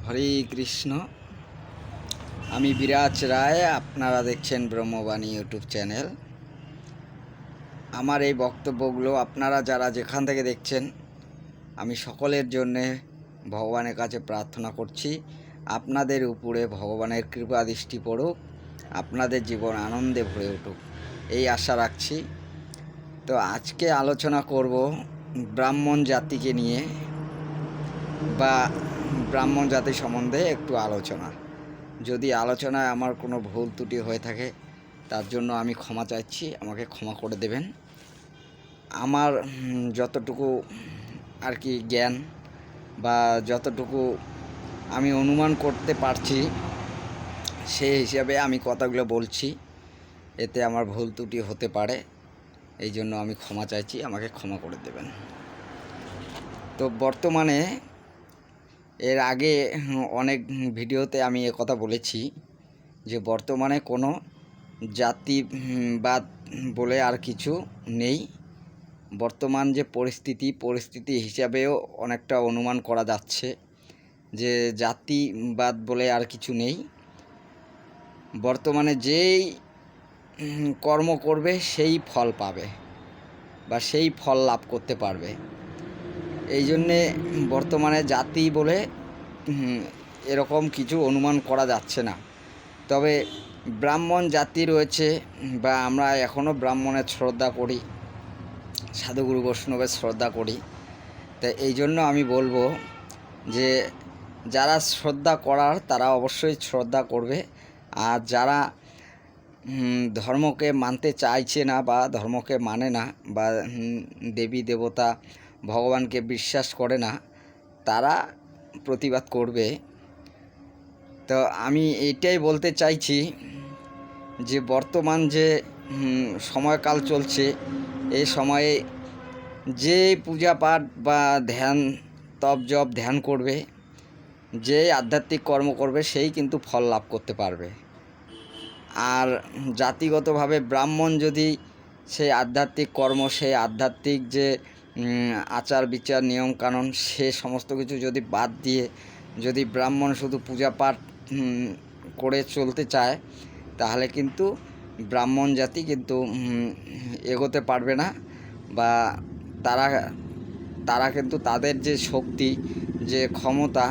হরে কৃষ্ণ। আমি বিরাজ রায়, আপনারা দেখছেন ব্রহ্মবাণী ইউটিউব চ্যানেল। আমার এই বক্তব্যগুলো আপনারা যারা যেখান থেকে দেখছেন, আমি সকলের জন্যে ভগবানের কাছে প্রার্থনা করছি আপনাদের উপরে ভগবানের কৃপা দৃষ্টি পড়ুক, আপনাদের জীবন আনন্দে ভরে উঠুক, এই আশা রাখছি। তো আজকে আলোচনা করব ব্রাহ্মণ জাতিকে নিয়ে, বা ব্রাহ্মণ জাতি সম্বন্ধে একটু আলোচনা। যদি আলোচনায় আমার কোনো ভুল ত্রুটি হয়ে থাকে তার জন্য আমি ক্ষমা চাইছি, আমাকে ক্ষমা করে দেবেন। আমার যতটুকু আর কি জ্ঞান বা যতটুকু আমি অনুমান করতে পারছি সেই হিসাবে আমি কথাগুলো বলছি। এতে আমার ভুল ত্রুটি হতে পারে, এই জন্য আমি ক্ষমা চাইছি, আমাকে ক্ষমা করে দেবেন। তো বর্তমানে এর আগে অনেক ভিডিওতে আমি কথা বলেছি যে বর্তমানে কোনো জাতিবাদ বলে আর কিছু নেই। বর্তমান যে পরিস্থিতি হিসাবেও অনেকটা অনুমান করা যাচ্ছে যে জাতিবাদ বলে আর কিছু নেই। বর্তমানে যেই কর্ম করবে সেই ফল পাবে বা সেই ফল লাভ করতে পারবে। এই জন্যে বর্তমানে জাতি বলে এরকম কিছু অনুমান করা যাচ্ছে না। তবে ব্রাহ্মণ জাতি রয়েছে, বা আমরা এখনও ব্রাহ্মণের শ্রদ্ধা করি, সাধুগুরু বৈষ্ণবের শ্রদ্ধা করি। তো এই জন্য আমি বলবো যে যারা শ্রদ্ধা করার তারা অবশ্যই শ্রদ্ধা করবে, আর যারা ধর্মকে মানতে চাইছে না বা ধর্মকে মানে না বা দেবী দেবতা ভগবানকে বিশ্বাস করে না, তারা প্রতিবাদ করবে। তো আমি এইটাই বলতে চাইছি যে বর্তমান যে সময়কাল চলছে, এই সময়ে যে পূজা পাঠ বা ধ্যান তপ জপ ধ্যান করবে, যে আধ্যাত্মিক কর্ম করবে, সেই কিন্তু ফল লাভ করতে পারবে। আর জাতিগতভাবে ব্রাহ্মণ যদি সেই আধ্যাত্মিক কর্ম, সেই আধ্যাত্মিক যে আচার বিচার নিয়মকানুন, সে সমস্ত কিছু যদি বাদ দিয়ে যদি ব্রাহ্মণ শুধু পূজা পাঠ করে চলতে চায়, তাহলে কিন্তু ব্রাহ্মণ জাতি কিন্তু এগোতে পারবে না। বা তারা কিন্তু তাদের যে শক্তি, যে ক্ষমতা,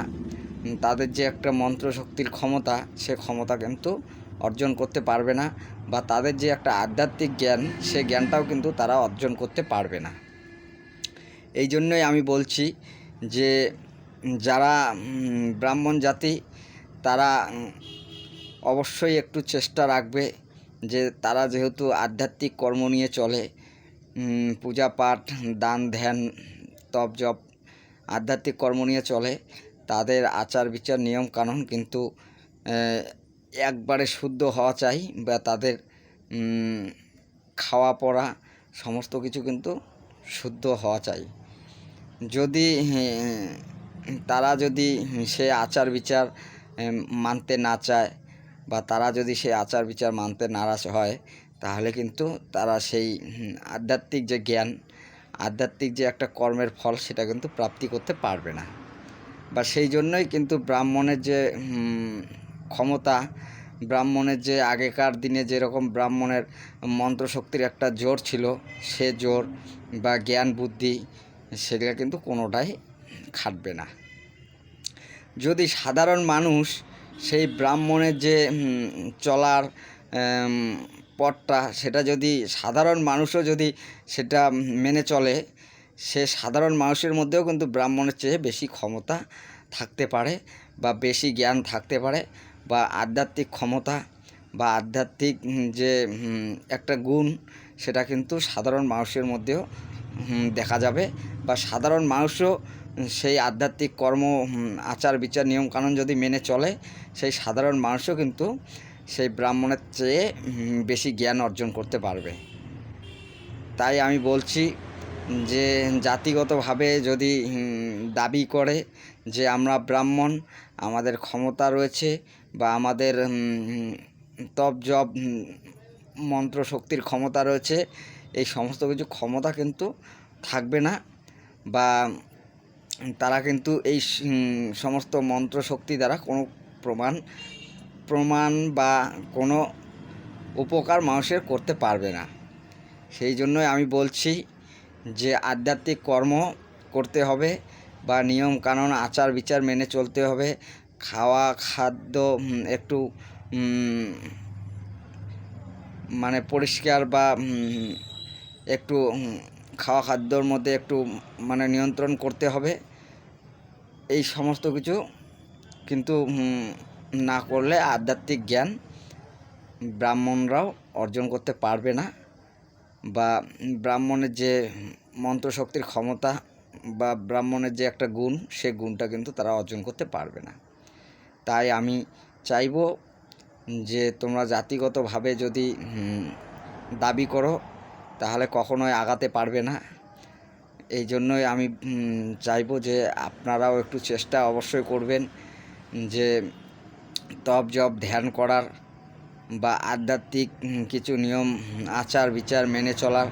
তাদের যে একটা মন্ত্র শক্তির ক্ষমতা, সে ক্ষমতা কিন্তু অর্জন করতে পারবে না। বা তাদের যে একটা আধ্যাত্মিক জ্ঞান, সে জ্ঞানটাও কিন্তু তারা অর্জন করতে পারবে না। এই জন্যই আমি বলছি যে যারা ব্রাহ্মণ জাতি, তারা অবশ্যই একটু চেষ্টা রাখবে যে তারা যেহেতু আধ্যাত্মিক কর্ম নিয়ে চলে, পূজা পাঠ দান ধ্যান তপ জপ আধ্যাত্মিক কর্ম নিয়ে চলে, তাদের আচার বিচার নিয়ম কানুন কিন্তু একবারে শুদ্ধ হওয়া চাই। বা তাদের খাওয়া পড়া সমস্ত কিছু কিন্তু শুদ্ধ হওয়া চাই। যদি তারা যদি সে আচার বিচার মানতে না চায়, বা তারা যদি সে আচার বিচার মানতে নারাজ হয়, তাহলে কিন্তু তারা সেই আধ্যাত্মিক যে জ্ঞান, আধ্যাত্মিক যে একটা কর্মের ফল, সেটা কিন্তু প্রাপ্তি করতে পারবে না। বা সেই জন্যই কিন্তু ব্রাহ্মণের যে ক্ষমতা, ব্রাহ্মণের যে আগেকার দিনে যেরকম ব্রাহ্মণের মন্ত্রশক্তির একটা জোর ছিল, সে জোর বা জ্ঞান বুদ্ধি, সেগুলো কিন্তু কোনোটাই খাটবে না। যদি সাধারণ মানুষ সেই ব্রাহ্মণের যে চলার পথটা, সেটা যদি সাধারণ মানুষও যদি সেটা মেনে চলে, সে সাধারণ মানুষের মধ্যেও কিন্তু ব্রাহ্মণের চেয়ে বেশি ক্ষমতা থাকতে পারে, বা বেশি জ্ঞান থাকতে পারে, বা আধ্যাত্মিক ক্ষমতা বা আধ্যাত্মিক যে একটা গুণ, সেটা কিন্তু সাধারণ মানুষের মধ্যেও দেখা যাবে। বা সাধারণ মানুষও সেই আধ্যাত্মিক কর্ম আচার বিচার নিয়মকানুন যদি মেনে চলে, সেই সাধারণ মানুষও কিন্তু সেই ব্রাহ্মণের চেয়ে বেশি জ্ঞান অর্জন করতে পারবে। তাই আমি বলছি যে জাতিগতভাবে যদি দাবি করে যে আমরা ব্রাহ্মণ, আমাদের ক্ষমতা রয়েছে, বা আমাদের তপ জপ মন্ত্র শক্তির ক্ষমতা রয়েছে, এই সমস্ত কিছু ক্ষমতা কিন্তু থাকবে না। বা তারা কিন্তু এই সমস্ত মন্ত্র শক্তি দ্বারা কোনো প্রমাণ বা কোনো উপকার মানুষের করতে পারবে না। সেই জন্যই আমি বলছি যে আধ্যাত্মিক কর্ম করতে হবে বা নিয়ম কানুন আচার বিচার মেনে চলতে হবে। খাওয়া খাদ্য একটু মানে পরিষ্কার বা একটু খাওয়া খাদ্যর মধ্যে একটু মানে নিয়ন্ত্রণ করতে হবে। এই সমস্ত কিছু কিন্তু না করলে আধ্যাত্মিক জ্ঞান ব্রাহ্মণরাও অর্জন করতে পারবে না, বা ব্রাহ্মণের যে মন্ত্রশক্তির ক্ষমতা বা ব্রাহ্মণের যে একটা গুণ, সে গুণটা কিন্তু তারা অর্জন করতে পারবে না। তাই আমি চাইব যে তোমরা জাতিগতভাবে যদি দাবি করো তাহলে কখনোই আগাতে পারবে না। এই জন্যই আমি চাইব যে আপনারাও একটু চেষ্টা অবশ্যই করবেন যে তপ জপ ধ্যান করার বা আধ্যাত্মিক কিছু নিয়ম আচার বিচার মেনে চলার।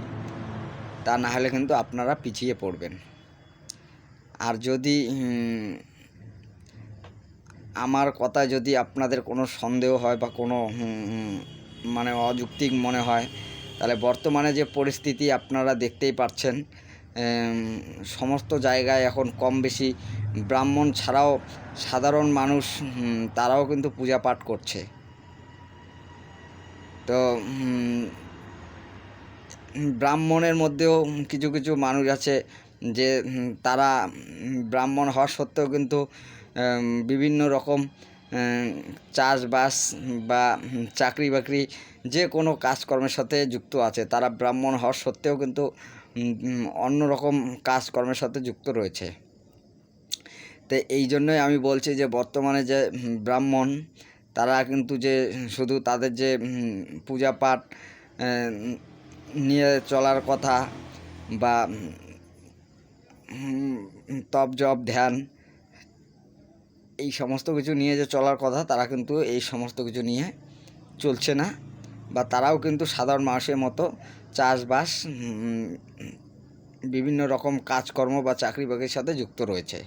তা না হলে কিন্তু আপনারা পিছিয়ে পড়বেন। আর যদি আমার কথায় যদি আপনাদের কোনো সন্দেহ হয় বা কোনো মানে অযৌক্তিক মনে হয়, তাহলে বর্তমানে যে পরিস্থিতি আপনারা দেখতেই পাচ্ছেন, সমস্ত জায়গায় এখন কম বেশি ব্রাহ্মণ ছাড়াও সাধারণ মানুষ তারাও কিন্তু পূজা পাঠ করছে। তো ব্রাহ্মণের মধ্যেও কিছু কিছু মানুষ আছে যে তারা ব্রাহ্মণ হওয়া সত্ত্বেও কিন্তু বিভিন্ন রকম চাষবাস বা চাকরি বাকরি যে কোনো কাজকর্মের সাথে যুক্ত আছে। তারা ব্রাহ্মণ হওয়া সত্ত্বেও কিন্তু অন্য রকম কাজকর্মের সাথে যুক্ত রয়েছে। তো এই জন্যই আমি বলছি যে বর্তমানে যে ব্রাহ্মণ তারা কিন্তু যে শুধু তাদের যে পূজা পাঠ নিয়ে চলার কথা বা তপ জপ ধ্যান এই সমস্ত কিছু নিয়ে যে চলার কথা, তারা কিন্তু এই সমস্ত কিছু নিয়ে চলছে না, বা তারাও কিন্তু সাধারণ মানুষের মতো চাষবাস বিভিন্ন রকম কাজকর্ম বা চাকরি বাকরির সাথে যুক্ত রয়েছে।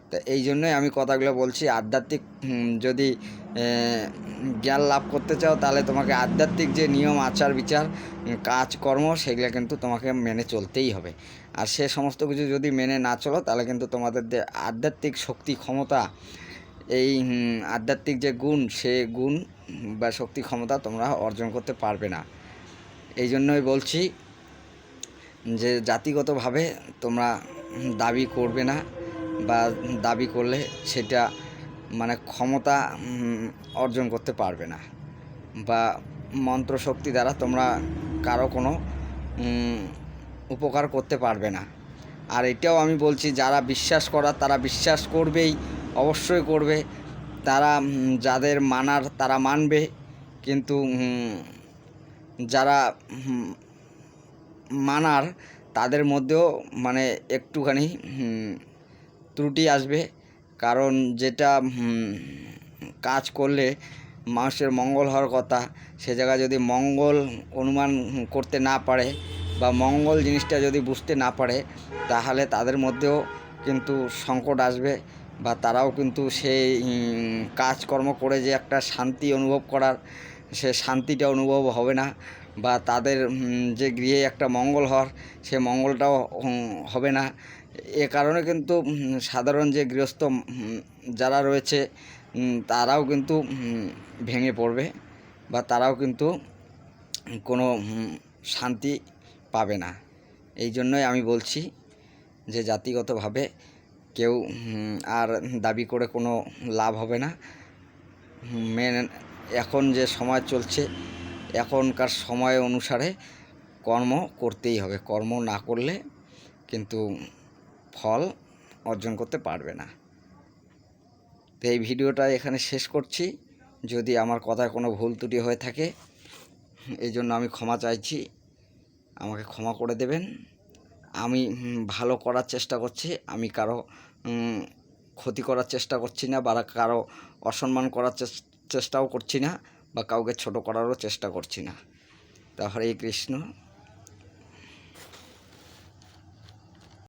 তো এই জন্যই আমি কথাগুলো বলছি, আধ্যাত্মিক যদি জ্ঞান লাভ করতে চাও তাহলে তোমাকে আধ্যাত্মিক যে নিয়ম আচার বিচার কাজকর্ম সেগুলো কিন্তু তোমাকে মেনে চলতেই হবে। আর সে সমস্ত কিছু যদি মেনে না চলো তাহলে কিন্তু তোমাদের যে আধ্যাত্মিক শক্তি ক্ষমতা, এই আধ্যাত্মিক যে গুণ, সে গুণ বা শক্তি ক্ষমতা তোমরা অর্জন করতে পারবে না। এই জন্যই বলছি যে জাতিগতভাবে তোমরা দাবি করবে না, বা দাবি করলে সেটা মানে ক্ষমতা অর্জন করতে পারবে না, বা মন্ত্রশক্তি দ্বারা তোমরা কারো কোনো উপকার করতে পারবে না। আর এটাও আমি বলছি, যারা বিশ্বাস করার তারা বিশ্বাস করবেই, অবশ্যই করবে। তারা যাদের মানার তারা মানবে, কিন্তু যারা মানার তাদের মধ্যেও মানে একটুখানি ত্রুটি আসবে। কারণ যেটা কাজ করলে মানুষের মঙ্গল হওয়ার কথা, সে জায়গায় যদি মঙ্গল অনুমান করতে না পারে বা মঙ্গল জিনিসটা যদি বুঝতে না পারে, তাহলে তাদের মধ্যেও কিন্তু সংকট আসবে, বা তারাও কিন্তু সেই কাজকর্ম করে যে একটা শান্তি অনুভব করার, সে শান্তিটা অনুভব হবে না, বা তাদের যে গৃহে একটা মঙ্গল হওয়ার, সে মঙ্গলটাও হবে না। এ কারণে কিন্তু সাধারণ যে গৃহস্থ যারা রয়েছে তারাও কিন্তু ভেঙে পড়বে, বা তারাও কিন্তু কোনো শান্তি পাবে না। এই জন্যই আমি বলছি যে জাতিগতভাবে কেউ আর দাবি করে কোনো লাভ হবে না। এখন যে সময় চলছে, এখনকার সময় অনুসারে কর্ম করতেই হবে। কর্ম না করলে কিন্তু ফল অর্জন করতে পারবে না। তো এই ভিডিওটা এখানে শেষ করছি। যদি আমার কথায় কোনো ভুল ত্রুটি হয়ে থাকে, এই জন্য আমি ক্ষমা চাইছি, আমাকে ক্ষমা করে দেবেন। আমি ভালো করার চেষ্টা করছি, আমি কারো ক্ষতি করার চেষ্টা করছি না, বা কারো অসম্মান করার চেষ্টাও করছি না, বা কাউকে ছোট করারও চেষ্টা করছি না। তা হরে কৃষ্ণ।